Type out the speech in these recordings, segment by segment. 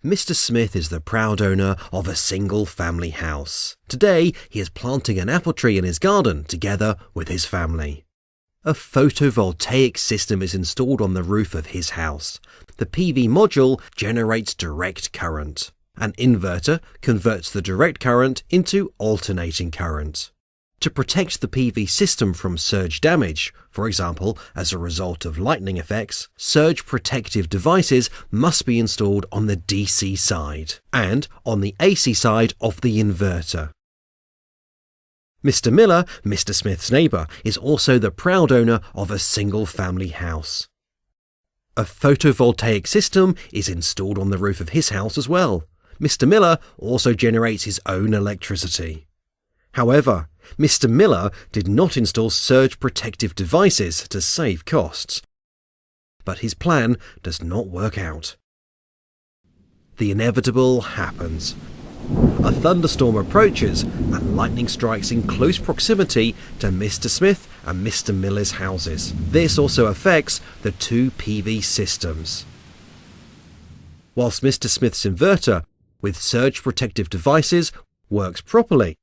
Mr. Smith is the proud owner of a single-family house. Today, he is planting an apple tree in his garden together with his family. A photovoltaic system is installed on the roof of his house. The PV module generates direct current. An inverter converts the direct current into alternating current. To protect the PV system from surge damage, for example, as a result of lightning effects, surge protective devices must be installed on the DC side and on the AC side of the inverter. Mr. Miller, Mr. Smith's neighbour, is also the proud owner of a single-family house. A photovoltaic system is installed on the roof of his house as well. Mr. Miller also generates his own electricity. However, Mr. Miller did not install surge protective devices to save costs, but his plan does not work out. The inevitable happens. A thunderstorm approaches and lightning strikes in close proximity to Mr. Smith and Mr. Miller's houses. This also affects the two PV systems. Whilst Mr. Smith's inverter with surge protective devices works properly,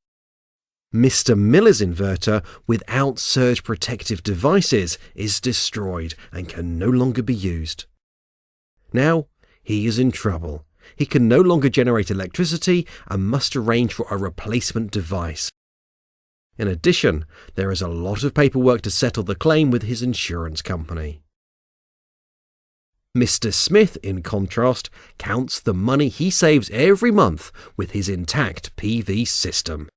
Mr. Miller's inverter without surge protective devices is destroyed and can no longer be used. Now he is in trouble. He can no longer generate electricity and must arrange for a replacement device. In addition, there is a lot of paperwork to settle the claim with his insurance company. Mr. Smith, in contrast, counts the money he saves every month with his intact PV system.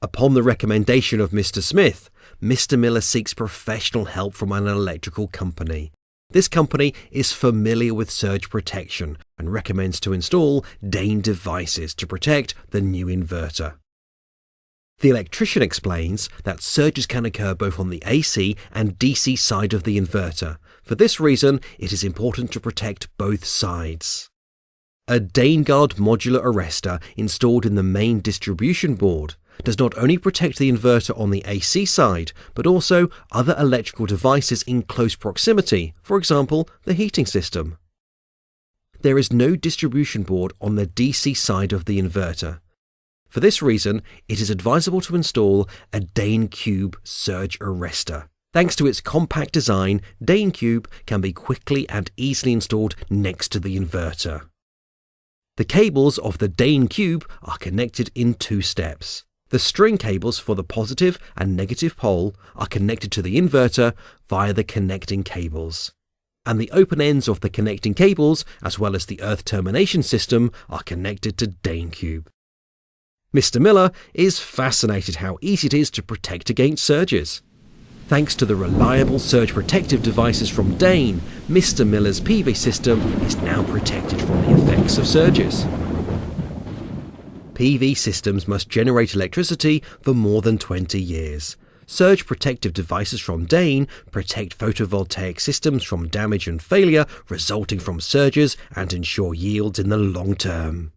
Upon the recommendation of Mr. Smith, Mr. Miller seeks professional help from an electrical company. This company is familiar with surge protection and recommends to install DEHN devices to protect the new inverter. The electrician explains that surges can occur both on the AC and DC side of the inverter. For this reason, it is important to protect both sides. A DEHNcube modular arrestor installed in the main distribution board does not only protect the inverter on the AC side, but also other electrical devices in close proximity, for example, the heating system. There is no distribution board on the DC side of the inverter. For this reason, it is advisable to install a DEHNcube surge arrestor. Thanks to its compact design, DEHNcube can be quickly and easily installed next to the inverter. The cables of the DEHNcube are connected in two steps. The string cables for the positive and negative pole are connected to the inverter via the connecting cables. And the open ends of the connecting cables, as well as the earth termination system, are connected to DEHNcube. Mr. Miller is fascinated how easy it is to protect against surges. Thanks to the reliable surge protective devices from DEHN, Mr. Miller's PV system is now protected from the effects of surges. PV systems must generate electricity for more than 20 years. Surge protective devices from DEHN protect photovoltaic systems from damage and failure resulting from surges and ensure yields in the long term.